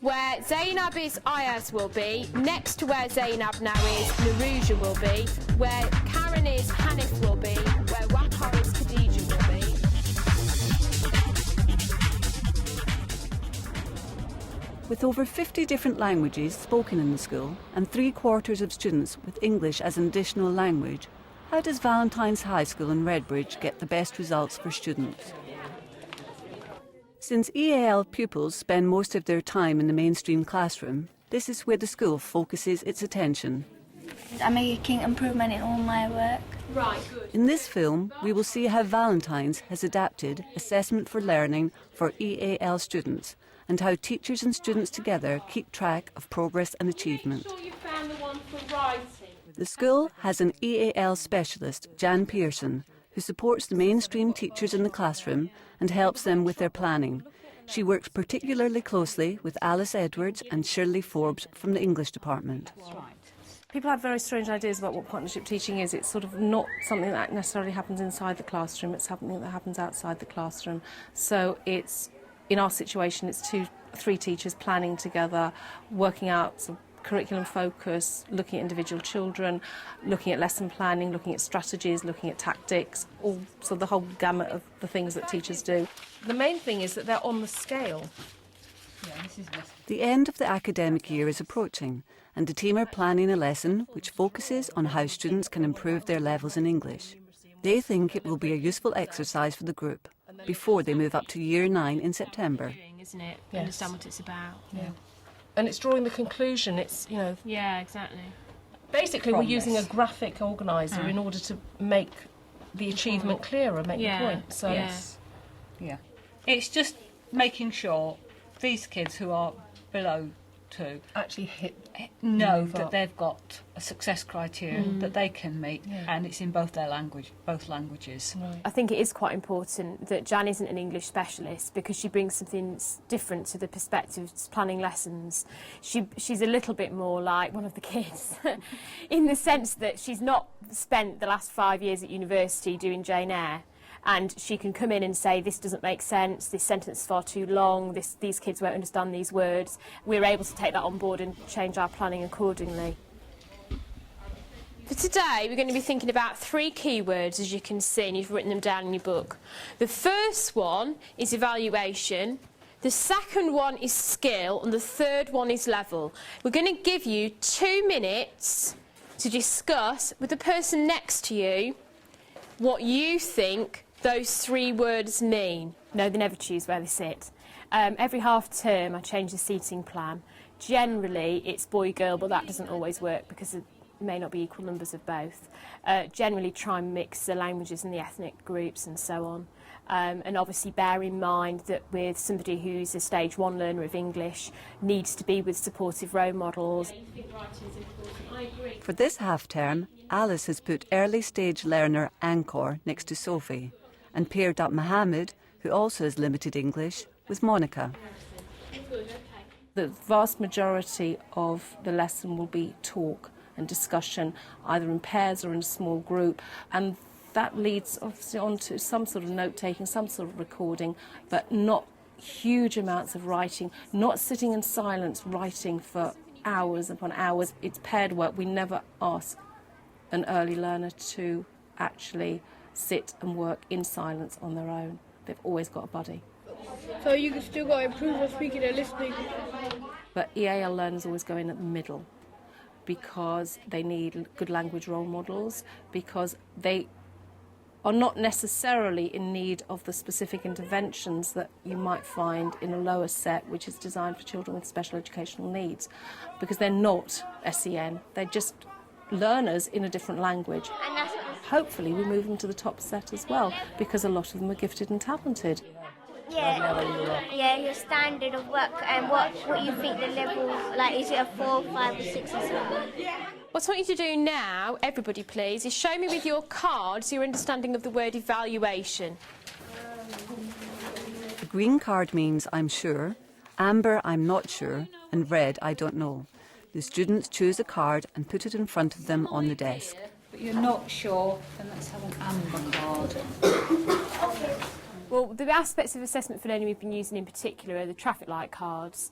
Where Zainab's Ayaz will be, next to where Zainab now is, Naruja will be, where Karen is, Hanif will be, where Waqar is, Khadija will be. With over 50 different languages spoken in the school and 3/4 of students with English as an additional language, how does Valentine's High School in Redbridge get the best results for students? Since EAL pupils spend most of their time in the mainstream classroom, this is where the school focuses its attention. I'm making improvement in all my work. Right, good. In this film, we will see how Valentine's has adapted assessment for learning for EAL students and how teachers and students together keep track of progress and achievement. Make sure you found the one for writing. The school has an EAL specialist, Jan Pearson, who supports the mainstream teachers in the classroom and helps them with their planning. She works particularly closely with Alice Edwards and Shirley Forbes from the English department. People have very strange ideas about what partnership teaching is. It's sort of not something that necessarily happens inside the classroom, it's something that happens outside the classroom. So it's, in our situation, it's 2-3 teachers planning together, working out some curriculum focus, looking at individual children, looking at lesson planning, looking at strategies, looking at tactics, all so the whole gamut of the things that teachers do. The main thing is that they're on the scale. The end of the academic year is approaching, and the team are planning a lesson which focuses on how students can improve their levels in English. They think it will be a useful exercise for the group before they move up to Year 9 in September. Isn't it? Yes. Understand what it's about. Yeah. And it's drawing the conclusion, it's, you know... Yeah, exactly. Basically, we're using a graphic organiser in order to make the achievement clearer, make the point. So Yeah. It's just making sure these kids who are below 2 actually know that they've got a success criteria that they can meet, and it's in both languages. Right. I think it is quite important that Jan isn't an English specialist because she brings something different to the perspective of planning lessons. She's a little bit more like one of the kids in the sense that she's not spent the last 5 years at university doing Jane Eyre. And she can come in and say, this doesn't make sense, this sentence is far too long, these kids won't understand these words. We're able to take that on board and change our planning accordingly. For today, we're going to be thinking about 3 keywords, as you can see, and you've written them down in your book. The first one is evaluation, the second one is skill, and the third one is level. We're going to give you 2 minutes to discuss with the person next to you what you think those 3 words mean. No, they never choose where they sit. Every half term I change the seating plan. Generally it's boy-girl, but that doesn't always work because it may not be equal numbers of both. Generally try and mix the languages and the ethnic groups and so on. And obviously bear in mind that with somebody who's a stage 1 learner of English needs to be with supportive role models. For this half-term, Alice has put early stage learner Angkor next to Sophie and paired up Mohammed, who also has limited English, with Monica. The vast majority of the lesson will be talk and discussion, either in pairs or in a small group, and that leads obviously on to some sort of note-taking, some sort of recording, but not huge amounts of writing, not sitting in silence writing for hours upon hours. It's paired work. We never ask an early learner to actually sit and work in silence on their own. They've always got a buddy. So you can still got to improve on speaking and listening. But EAL learners always go in at the middle because they need good language role models, because they are not necessarily in need of the specific interventions that you might find in a lower set, which is designed for children with special educational needs, because they're not SEN, they're just learners in a different language. Hopefully we move them to the top set as well, because a lot of them are gifted and talented. Yeah, your standard of work and what you think the level, like is it a 4, 5 or 6 or something? What I want you to do now, everybody please, is show me with your cards your understanding of the word evaluation. The green card means I'm sure, amber I'm not sure, and red I don't know. The students choose a card and put it in front of them on the desk. But you're not sure, then let's have an amber card. Well, the aspects of assessment for learning we've been using in particular are the traffic light cards.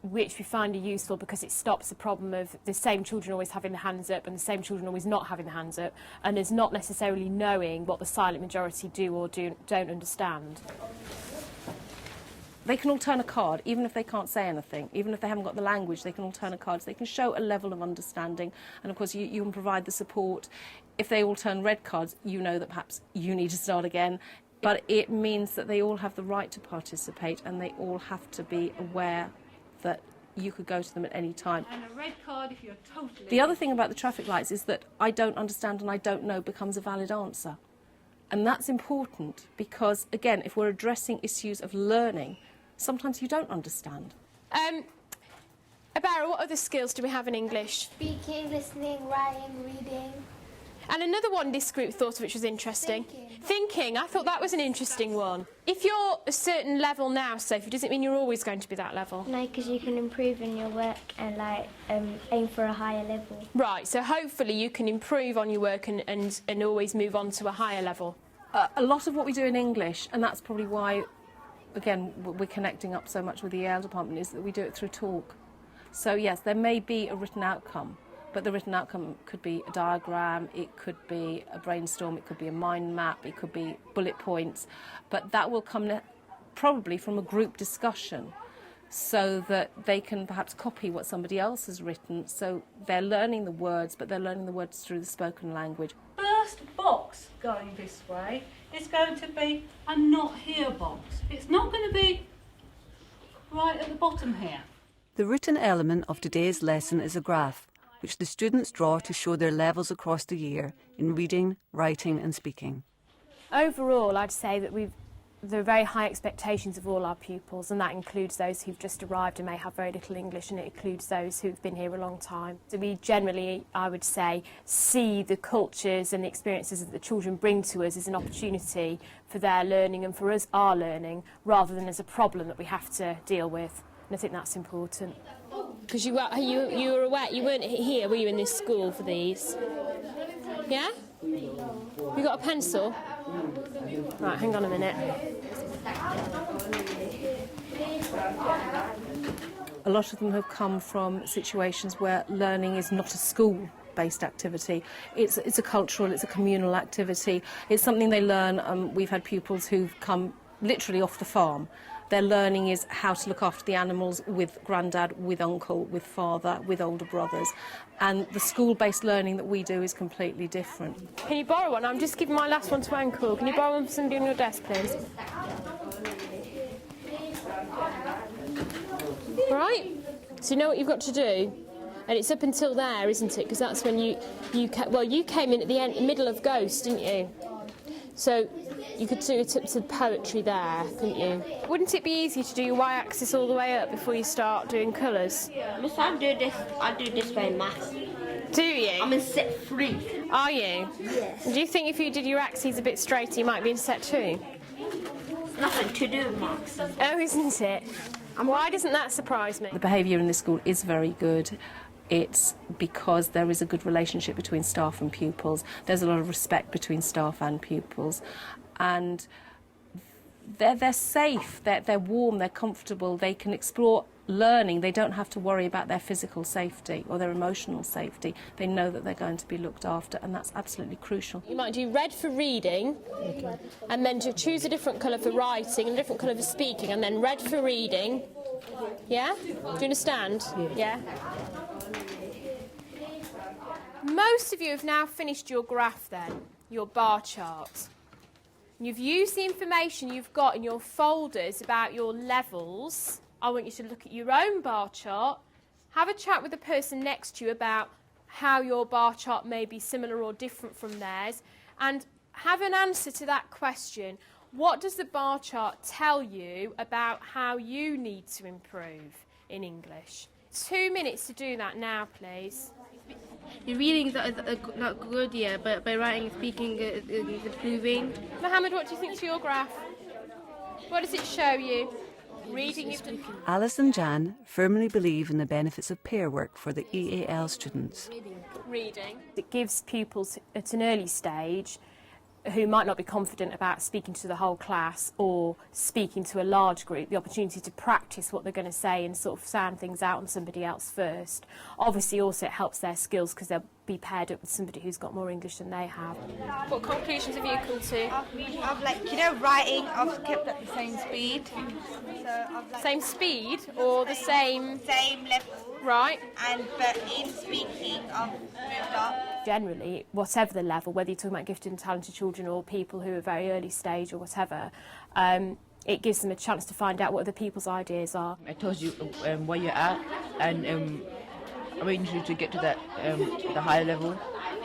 which we find are useful because it stops the problem of the same children always having the hands up and the same children always not having the hands up, and is not necessarily knowing what the silent majority do or don't understand. They can all turn a card, even if they can't say anything, even if they haven't got the language, they can all turn a card. So they can show a level of understanding, and of course you can provide the support. If they all turn red cards, you know that perhaps you need to start again. But it means that they all have the right to participate, and they all have to be aware that you could go to them at any time. And a red card if you're totally... The other thing about the traffic lights is that I don't understand and I don't know becomes a valid answer. And that's important because, again, if we're addressing issues of learning, sometimes you don't understand. Abara, what other skills do we have in English? Speaking, listening, writing, reading. And another one this group thought of which was interesting. Thinking. I thought that was an interesting one. If you're a certain level now, Sophie, does it mean you're always going to be that level? No, because you can improve in your work and aim for a higher level. Right, so hopefully you can improve on your work and always move on to a higher level. A lot of what we do in English, and that's probably why, again, we're connecting up so much with the EAL department, is that we do it through talk. So yes, there may be a written outcome, but the written outcome could be a diagram, it could be a brainstorm, it could be a mind map, it could be bullet points, but that will come probably from a group discussion so that they can perhaps copy what somebody else has written, so they're learning the words, but they're learning the words through the spoken language. First box going this way is going to be a not here box. It's not going to be right at the bottom here. The written element of today's lesson is a graph, which the students draw to show their levels across the year in reading, writing and speaking. Overall, I'd say that there are very high expectations of all our pupils, and that includes those who've just arrived and may have very little English, and it includes those who've been here a long time. So we generally, I would say, see the cultures and the experiences that the children bring to us as an opportunity for their learning and for us, our learning, rather than as a problem that we have to deal with. And I think that's important. Because you were aware, you weren't here, were you, in this school for these? Yeah? You got a pencil? Right, hang on a minute. A lot of them have come from situations where learning is not a school-based activity. It's a cultural, it's a communal activity. It's something they learn. We've had pupils who've come literally off the farm. Their learning is how to look after the animals with granddad, with uncle, with father, with older brothers. And the school-based learning that we do is completely different. Can you borrow one? I'm just giving my last one to Uncle. Can you borrow one for somebody on your desk, please? Right. So you know what you've got to do? And it's up until there, isn't it? Because that's when you came in at the middle of Ghost, didn't you? So you could do it up to poetry there, couldn't you? Wouldn't it be easy to do your y-axis all the way up before you start doing colours? Miss, I do this by maths. Do you? I'm in set 3. Are you? Yes. Do you think if you did your axes a bit straighter, you might be in set 2? Nothing to do with maths. Oh, isn't it? And why doesn't that surprise me? The behaviour in this school is very good. It's because there is a good relationship between staff and pupils. There's a lot of respect between staff and pupils. And they're safe, they're warm, they're comfortable, they can explore learning. They don't have to worry about their physical safety or their emotional safety. They know that they're going to be looked after, and that's absolutely crucial. You might do red for reading, and then to choose a different colour for writing and a different colour for speaking, and then red for reading. Yeah? Do you understand? Yeah. Most of you have now finished your graph then, your bar chart. You've used the information you've got in your folders about your levels. I want you to look at your own bar chart, have a chat with the person next to you about how your bar chart may be similar or different from theirs, and have an answer to that question. What does the bar chart tell you about how you need to improve in English? 2 minutes to do that now, please. Your reading is not good yet, but by writing and speaking is improving. Mohammed, what do you think to your graph? What does it show you? Reading. Alice and Jan firmly believe in the benefits of pair work for the EAL students. Reading. It gives pupils at an early stage who might not be confident about speaking to the whole class or speaking to a large group, the opportunity to practice what they're going to say and sort of sound things out on somebody else first. Obviously also it helps their skills because they'll be paired up with somebody who's got more English than they have. What conclusions have you come to? I've like, you know, writing, I've kept at the same speed. So I've like Same speed or the same level. Right. But in speaking, I've moved up. Generally, whatever the level, whether you're talking about gifted and talented children or people who are very early stage or whatever, it gives them a chance to find out what other people's ideas are. It tells you where you're at and arrange you to get to that the higher level.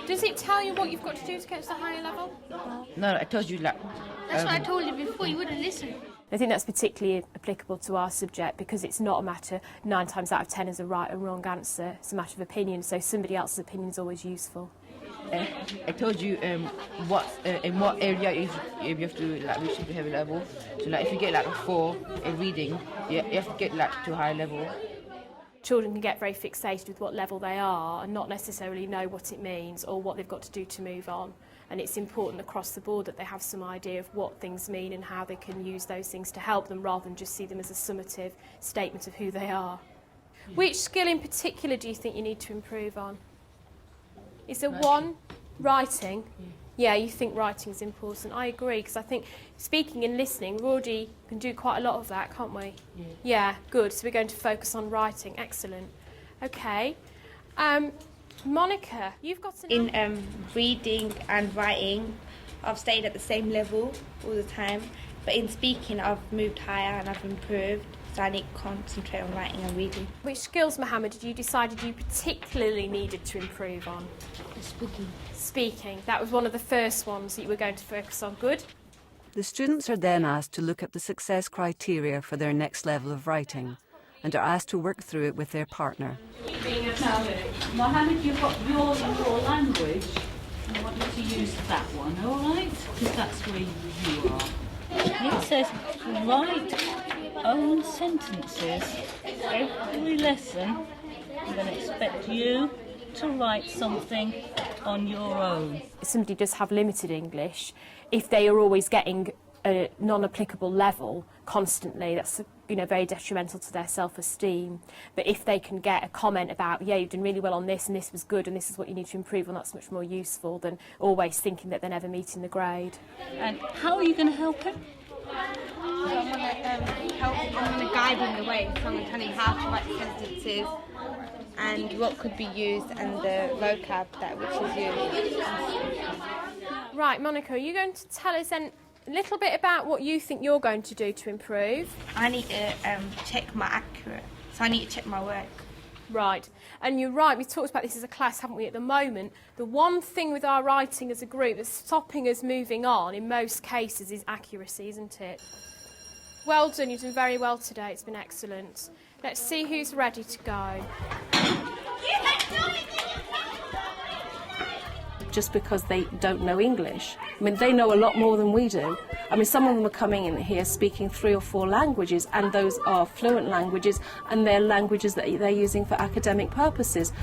Does it tell you what you've got to do to get to the higher level? No, it tells you like. That's what I told you before, you wouldn't listen. I think that's particularly applicable to our subject because it's not a matter 9 times out of 10 is a right and wrong answer. It's a matter of opinion, so somebody else's opinion is always useful. I told you what in what area you have to like reach the heavy level. So like if you get like a 4 in reading, you have to get like to a higher level. Children can get very fixated with what level they are and not necessarily know what it means or what they've got to do to move on. And it's important across the board that they have some idea of what things mean and how they can use those things to help them rather than just see them as a summative statement of who they are. Which skill in particular do you think you need to improve on? Is there one? Writing? Yeah, you think writing is important. I agree, because I think speaking and listening, we already can do quite a lot of that, can't we? Yeah, good. So we're going to focus on writing. Excellent. Okay. Monica, you've got an... In reading and writing, I've stayed at the same level all the time. But in speaking, I've moved higher and I've improved. So I need to concentrate on writing and reading. Which skills, Mohammed, did you decide you particularly needed to improve on? Speaking. Speaking. That was one of the first ones that you were going to focus on. Good. The students are then asked to look at the success criteria for their next level of writing and are asked to work through it with their partner. Now, Mohammed, you've got your language. I want you to use that one, all right? Because that's where you are. It says write own sentences. Every lesson, I'm going to expect you to write something on your own. If somebody does have limited English, if they are always getting a non-applicable level constantly, that's very detrimental to their self-esteem. But if they can get a comment about, yeah, you've done really well on this and this was good and this is what you need to improve on, that's much more useful than always thinking that they're never meeting the grade. And how are you going to help him? I'm going to help him. I'm going to guide him the way. So I'm going to tell him how to write sentences and what could be used and the vocab which is used. Right, Monica, are you going to tell us then a little bit about what you think you're going to do to improve? I need to check my accurate. So I need to check my work. Right, and you're right, we talked about this as a class, haven't we, at the moment. The one thing with our writing as a group that's stopping us moving on, in most cases, is accuracy, isn't it? Well done, you've done very well today, it's been excellent. Let's see who's ready to go. Just because they don't know English. I mean, they know a lot more than we do. I mean, some of them are coming in here speaking 3 or 4 languages, and those are fluent languages, and they're languages that they're using for academic purposes.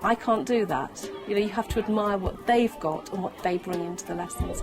I can't do that. You have to admire what they've got and what they bring into the lessons.